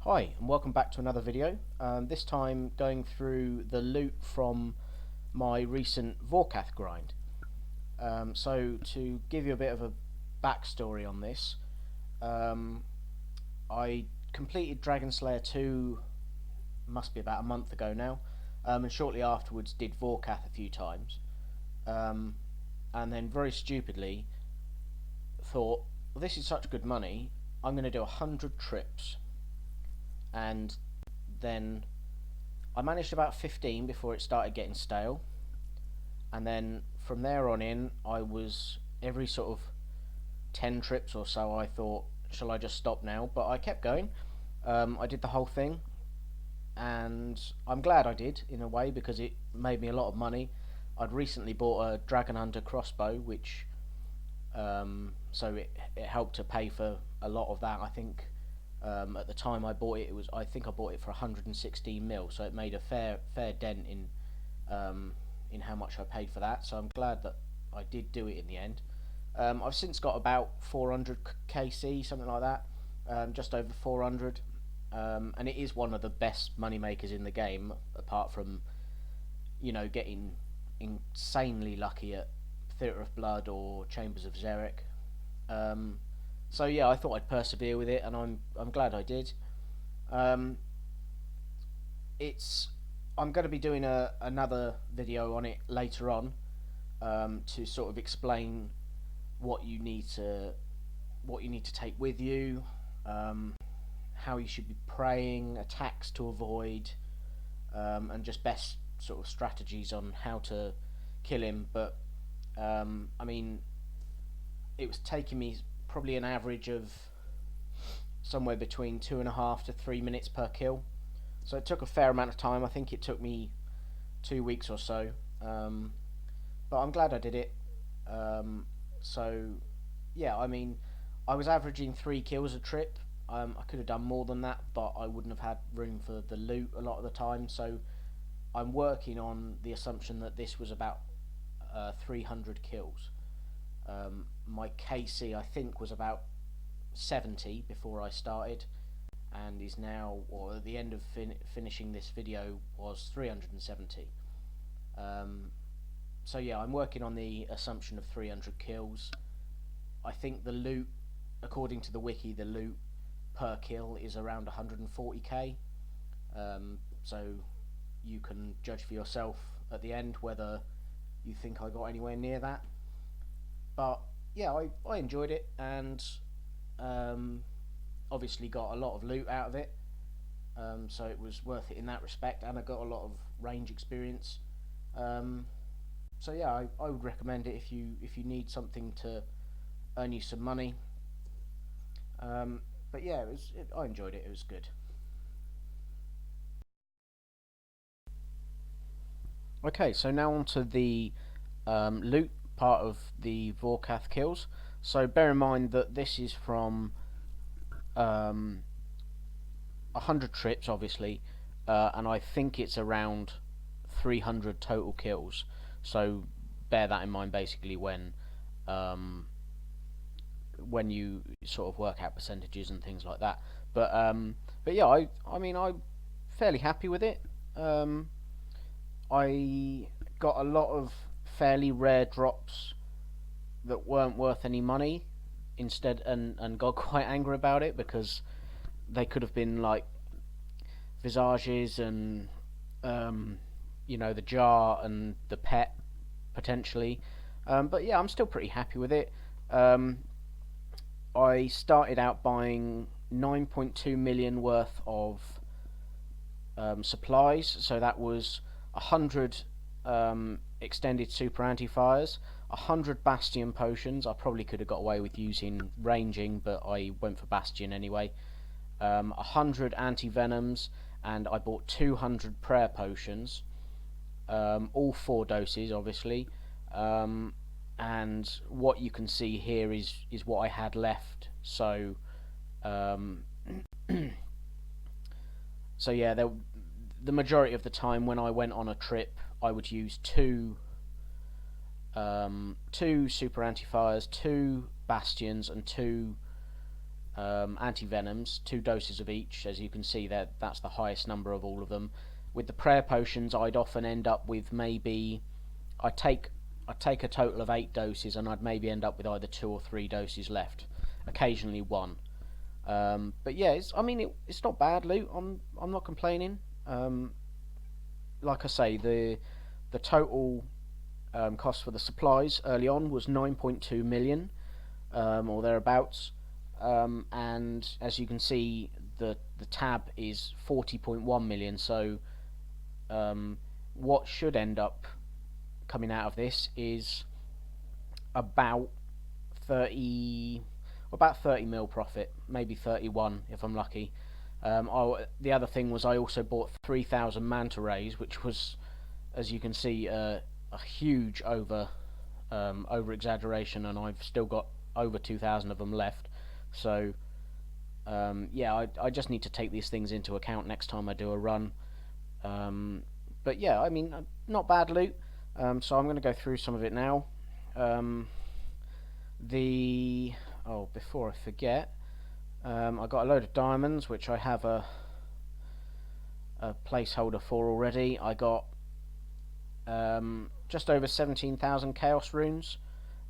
Hi and welcome back to another video. This time going through the loot from my recent Vorkath grind. So to give you a bit of a backstory on this, I completed Dragon Slayer 2, must be about a month ago now, and shortly afterwards did Vorkath a few times, and then very stupidly thought, well, this is such good money, I'm going to do 100 trips. And then I managed about 15 before it started getting stale, and then from there on in I was every sort of 10 trips or so I thought, shall I just stop now? But I kept going. I did the whole thing, and I'm glad I did in a way because it made me a lot of money. I'd recently bought a Dragon Hunter crossbow, which so it helped to pay for a lot of that. I think at the time I bought it, I think I bought it for 116 mil, so it made a fair dent in how much I paid for that. So I'm glad that I did do it in the end. I've since got about 400 KC, something like that, just over 400, and it is one of the best money makers in the game, apart from getting insanely lucky at Theatre of Blood or Chambers of Xeric. So yeah, I thought I'd persevere with it, and I'm glad I did. Um, it's I'm going to be doing another video on it later on, to sort of explain what you need to take with you, how you should be praying, attacks to avoid, and just best sort of strategies on how to kill him. But I mean, it was taking me probably an average of somewhere between 2.5 to 3 minutes per kill. So it took a fair amount of time. I think it took me 2 weeks or so. But I'm glad I did it. So yeah, I mean, I was averaging 3 kills a trip. I could have done more than that, but I wouldn't have had room for the loot a lot of the time. So I'm working on the assumption that this was about 300 kills. My KC I think was about 70 before I started, and is now, or at the end of finishing this video, was 370. So yeah, I'm working on the assumption of 300 kills. I think the loot, according to the wiki, the loot per kill is around 140k. So you can judge for yourself at the end whether you think I got anywhere near that. But yeah, I enjoyed it, and obviously got a lot of loot out of it, so it was worth it in that respect, and I got a lot of range experience. So yeah, I would recommend it if you need something to earn you some money. But yeah, I enjoyed it. It was good. Okay, so now on to the loot part of the Vorkath kills. So bear in mind that this is from 100 trips, obviously, and I think it's around 300 total kills. So bear that in mind, basically, when you sort of work out percentages and things like that. But yeah, I mean, I'm fairly happy with it. I got a lot of fairly rare drops that weren't worth any money instead, and got quite angry about it because they could have been like visages and the jar and the pet potentially. But yeah, I'm still pretty happy with it. I started out buying 9.2 million worth of supplies, so that was 100 extended super anti-fires, 100 bastion potions. I probably could have got away with using ranging, but I went for bastion anyway. 100 anti-venoms, and I bought 200 prayer potions, all 4 doses obviously. And what you can see here is what I had left. So so yeah, the majority of the time when I went on a trip, I would use two super anti-fires, 2 bastions, and 2 anti-venoms, 2 doses of each. As you can see there, that's the highest number of all of them. With the prayer potions, I'd often end up with maybe I'd take a total of 8 doses, and I'd maybe end up with either 2 or 3 doses left. Occasionally 1. But yeah, it's not bad loot. I'm not complaining. Like I say, the total cost for the supplies early on was 9.2 million, or thereabouts. And as you can see, the tab is 40.1 million. So what should end up coming out of this is about 30 mil profit, maybe 31 if I'm lucky. The other thing was I also bought 3,000 manta rays, which was, as you can see, a huge over exaggeration, and I've still got over 2,000 of them left. So yeah, I just need to take these things into account next time I do a run. But yeah, I mean, not bad loot. So I'm going to go through some of it now. Before I forget, I got a load of diamonds, which I have a placeholder for already. I got just over 17,000 chaos runes.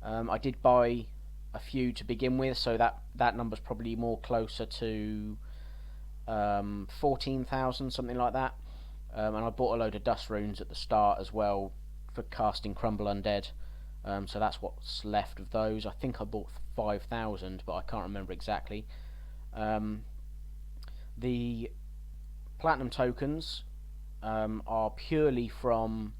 I did buy a few to begin with, so that number's probably more closer to 14,000, something like that. And I bought a load of dust runes at the start as well for casting Crumble Undead. So that's what's left of those. I think I bought 5,000, but I can't remember exactly. The platinum tokens are purely from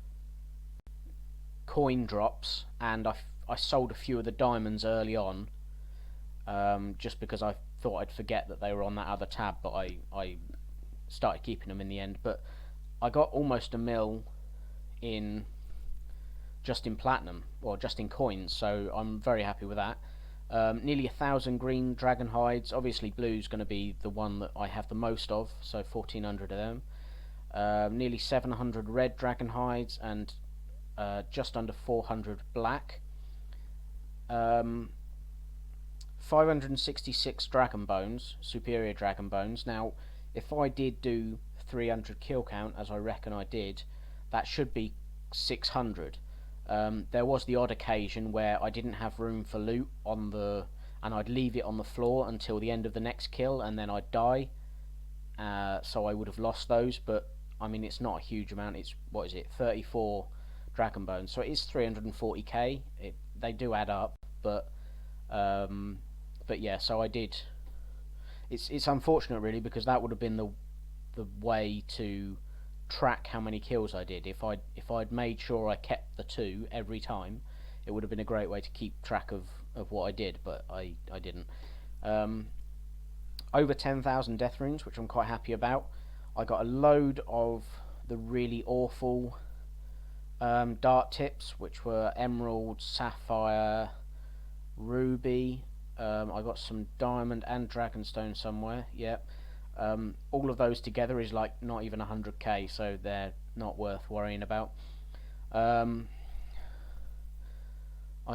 coin drops, and I sold a few of the diamonds early on, just because I thought I'd forget that they were on that other tab, but I started keeping them in the end. But I got almost a mil in just in platinum, or just in coins, so I'm very happy with that. Nearly 1,000 green dragon hides. Obviously blue's going to be the one that I have the most of, so 1,400 of them. Nearly 700 red dragon hides, and just under 400 black. 566 dragon bones, superior dragon bones. Now, if I did do 300 kill count, as I reckon I did, that should be 600. There was the odd occasion where I didn't have room for loot and I'd leave it on the floor until the end of the next kill, and then I'd die. So I would have lost those, but I mean, it's not a huge amount. It's, what is it, 34 dragon bones, so it is 340k. They do add up, but yeah. So I did. It's unfortunate really, because that would have been the way to track how many kills I did. If I'd made sure I kept the 2 every time, it would have been a great way to keep track of what I did, but I didn't. Over 10,000 death runes, which I'm quite happy about. I got a load of the really awful dart tips, which were emerald, sapphire, ruby. I got some diamond and dragonstone somewhere. Yep. All of those together is like not even 100k, so they're not worth worrying about. I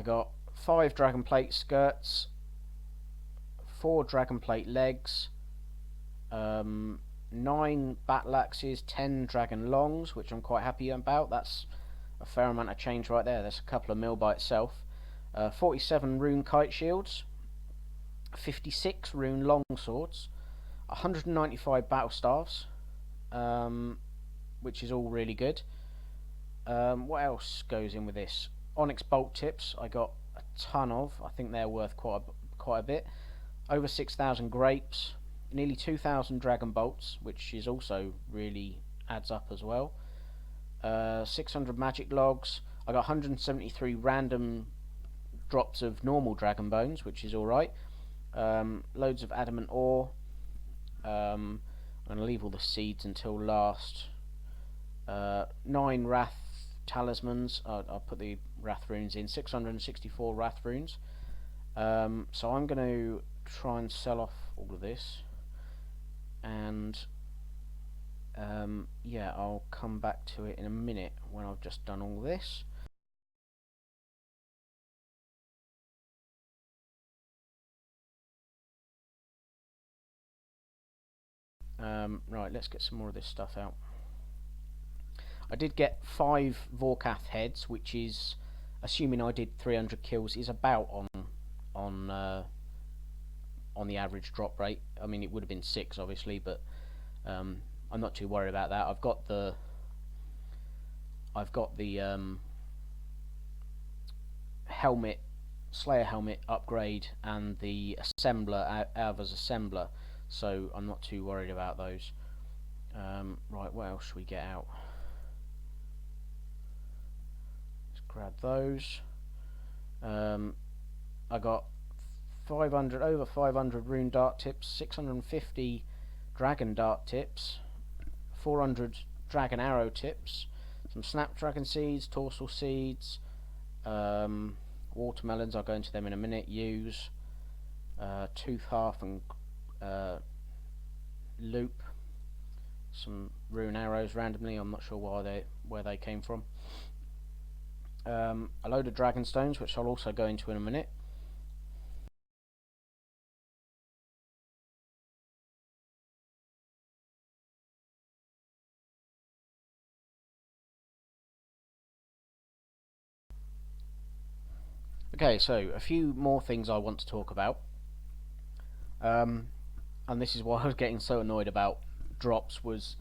got 5 dragon plate skirts, 4 dragon plate legs, 9 battle axes, 10 dragon longs, which I'm quite happy about. That's a fair amount of change right there. That's a couple of mil by itself. 47 rune kite shields, 56 rune long swords, 195 battle staves, which is all really good. What else goes in with this? Onyx bolt tips I got a ton of. I think they're worth quite a bit. Over 6,000 grapes, nearly 2,000 dragon bolts, which is also really adds up as well. 600 magic logs. I got 173 random drops of normal dragon bones, which is alright. Loads of adamant ore. I'm going to leave all the seeds until last. 9 wrath talismans. I'll put the wrath runes in. 664 wrath runes. So I'm going to try and sell off all of this, and yeah, I'll come back to it in a minute when I've just done all this. Right, let's get some more of this stuff out. I did get 5 Vorkath heads, which is, assuming I did 300 kills, is about on on the average drop rate. I mean, it would have been 6 obviously, but I'm not too worried about that. I've got the helmet, Slayer helmet upgrade, and the assembler, Ava's assembler, so I'm not too worried about those. Right, what else should we get out? Let's grab those. I got 500, over 500 rune dart tips, 650 dragon dart tips, 400 dragon arrow tips, some snapdragon seeds, torsal seeds, watermelons, I'll go into them in a minute, use, tooth half and loop, some rune arrows randomly, I'm not sure where they came from, a load of dragon stones, which I'll also go into in a minute. Okay, so a few more things I want to talk about, and this is why I was getting so annoyed about drops, was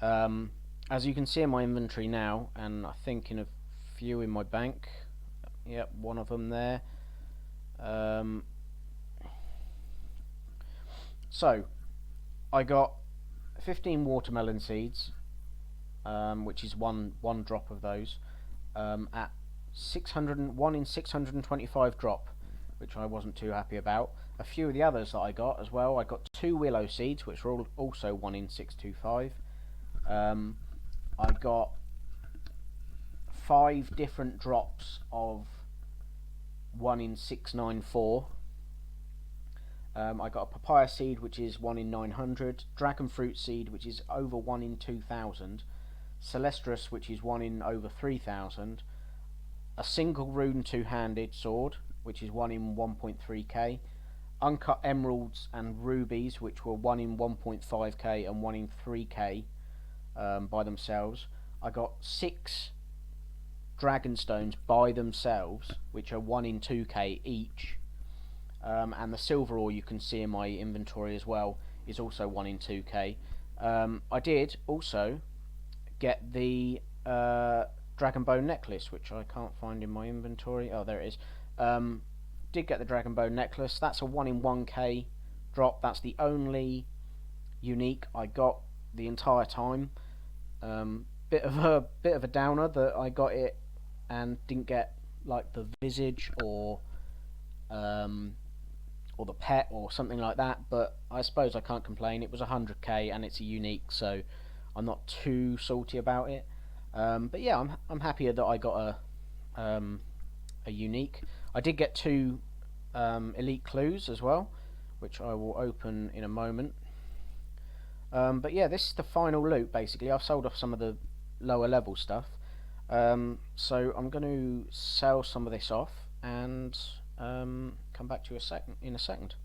as you can see in my inventory now, and I think in a few in my bank, yep, one of them there. So I got 15 watermelon seeds, which is one drop of those, at 1 in 625 drop, which I wasn't too happy about. A few of the others that I got as well, I got 2 willow seeds, which were also 1 in 625. I got 5 different drops of 1 in 694. I got a papaya seed, which is 1 in 900, dragon fruit seed, which is over 1 in 2000, Celestrus, which is 1 in over 3000, a single rune two-handed sword, which is 1 in 1.3k, uncut emeralds and rubies, which were 1 in 1.5k and 1 in 3k by themselves. I got 6 dragon stones by themselves, which are 1 in 2k each, and the silver ore you can see in my inventory as well is also 1 in 2k. I did also get the dragon bone necklace, which I can't find in my inventory. Oh, there it is. Did get the dragon bone necklace. That's a 1 in 1k drop. That's the only unique I got the entire time. Bit of a downer that I got it and didn't get like the visage or the pet or something like that, but I suppose I can't complain. It was 100k and it's a unique, so I'm not too salty about it. But yeah, I'm happier that I got a unique. I did get 2 elite clues as well, which I will open in a moment. But yeah, this is the final loot basically. I've sold off some of the lower level stuff, so I'm going to sell some of this off and come back to you in a second.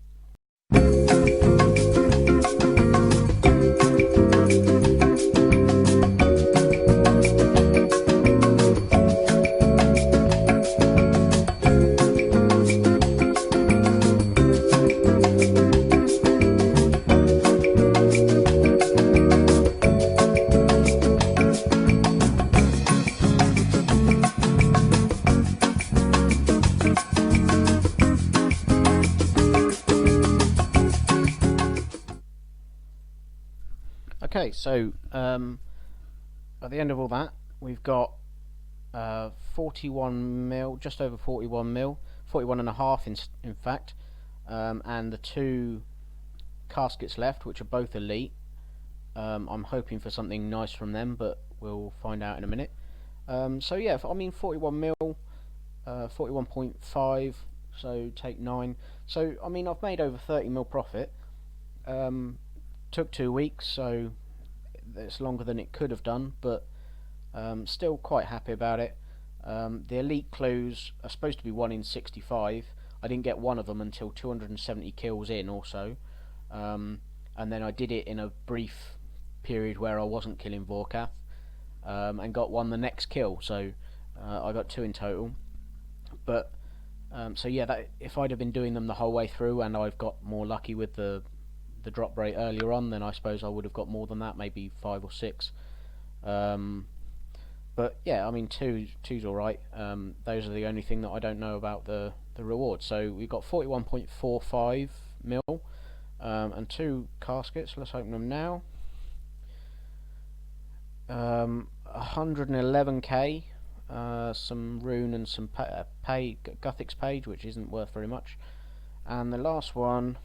Okay, so at the end of all that, we've got 41 mil, just over 41 mil, 41 and a half in fact, and the 2 caskets left, which are both elite. I'm hoping for something nice from them, but we'll find out in a minute. So yeah, I mean 41 mil, 41.5, so take 9. So I mean I've made over 30 mil profit. Took 2 weeks, so it's longer than it could have done, but still quite happy about it. The elite clues are supposed to be 1 in 65. I didn't get one of them until 270 kills in or so, and and then I did it in a brief period where I wasn't killing Vorkath, and got one the next kill. So I got 2 in total. But so yeah, that if I'd have been doing them the whole way through, and I've got more lucky with the drop rate earlier on, then I suppose I would have got more than that, maybe 5 or 6. But yeah, I mean, two's all right. Those are the only thing that I don't know about the reward. So we've got 41.45 mil, and 2 caskets. Let's open them now. 111k, some rune and some Guthix page, which isn't worth very much. And the last one,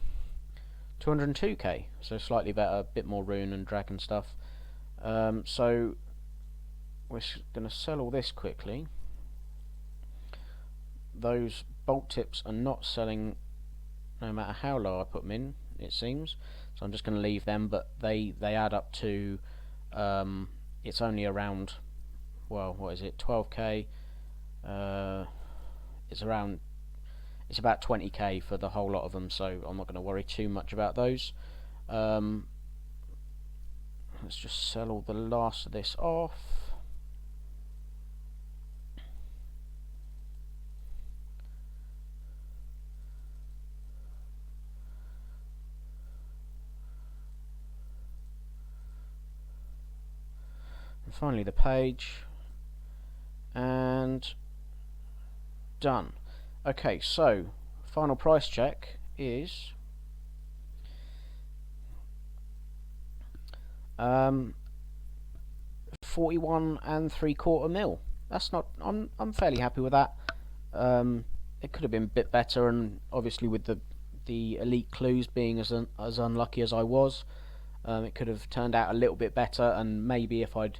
202k, so slightly better, a bit more rune and dragon stuff. So we're going to sell all this quickly. Those bolt tips are not selling no matter how low I put them in, it seems. So I'm just going to leave them, but they add up to, it's only around, well, what is it, 12k. It's about 20k for the whole lot of them, so I'm not going to worry too much about those. Let's just sell all the last of this off. And finally the page, and done. Okay, so final price check is 41 3/4 mil. That's not. I'm fairly happy with that. It could have been a bit better, and obviously with the elite clues being as unlucky as I was, it could have turned out a little bit better. And maybe if I'd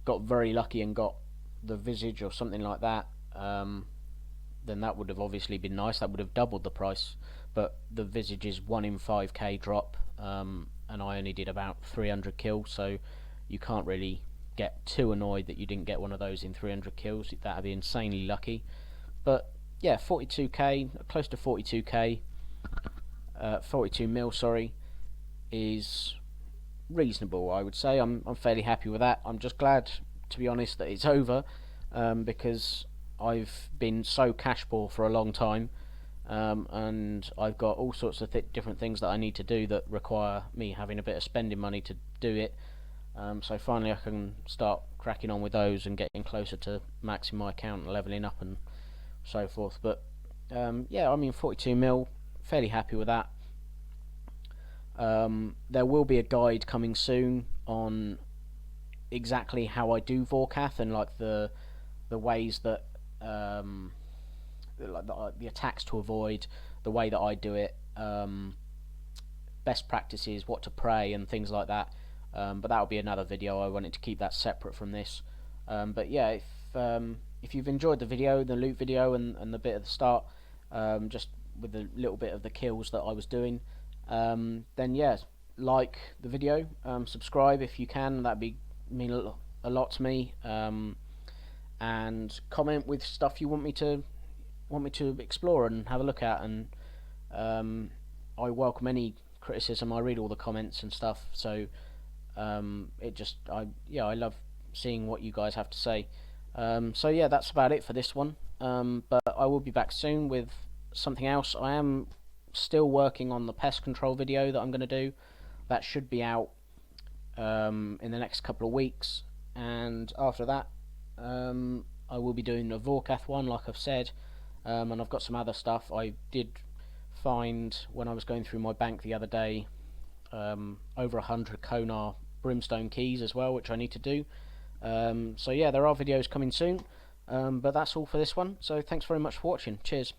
got very lucky and got the visage or something like that, then that would have obviously been nice. That would have doubled the price. But the visage is 1 in 5k drop, and I only did about 300 kills, so you can't really get too annoyed that you didn't get one of those in 300 kills. That would be insanely lucky. But yeah, 42k, close to 42k, 42 mil, sorry, is reasonable, I would say. I'm fairly happy with that. I'm just glad, to be honest, that it's over, because I've been so cash poor for a long time, and I've got all sorts of different things that I need to do that require me having a bit of spending money to do it. So finally I can start cracking on with those and getting closer to maxing my account and leveling up and so forth. But yeah, I mean, 42 mil, fairly happy with that. There will be a guide coming soon on exactly how I do Vorkath, and like the ways that like the attacks to avoid, the way that I do it, best practices, what to pray and things like that. But that'll be another video. I wanted to keep that separate from this. But yeah, if you've enjoyed the video, the loot video and the bit at the start, just with a little bit of the kills that I was doing, then yeah, like the video, subscribe if you can. That'd mean a lot to me. And comment with stuff you want me to explore and have a look at. And I welcome any criticism. I read all the comments and stuff. So I love seeing what you guys have to say. So yeah, that's about it for this one. But I will be back soon with something else. I am still working on the pest control video that I'm going to do. That should be out in the next couple of weeks, and after that I will be doing a Vorkath one, like I've said, and I've got some other stuff. I did find, when I was going through my bank the other day, over 100 Konar brimstone keys as well, which I need to do. So yeah, there are videos coming soon, but that's all for this one. So thanks very much for watching. Cheers.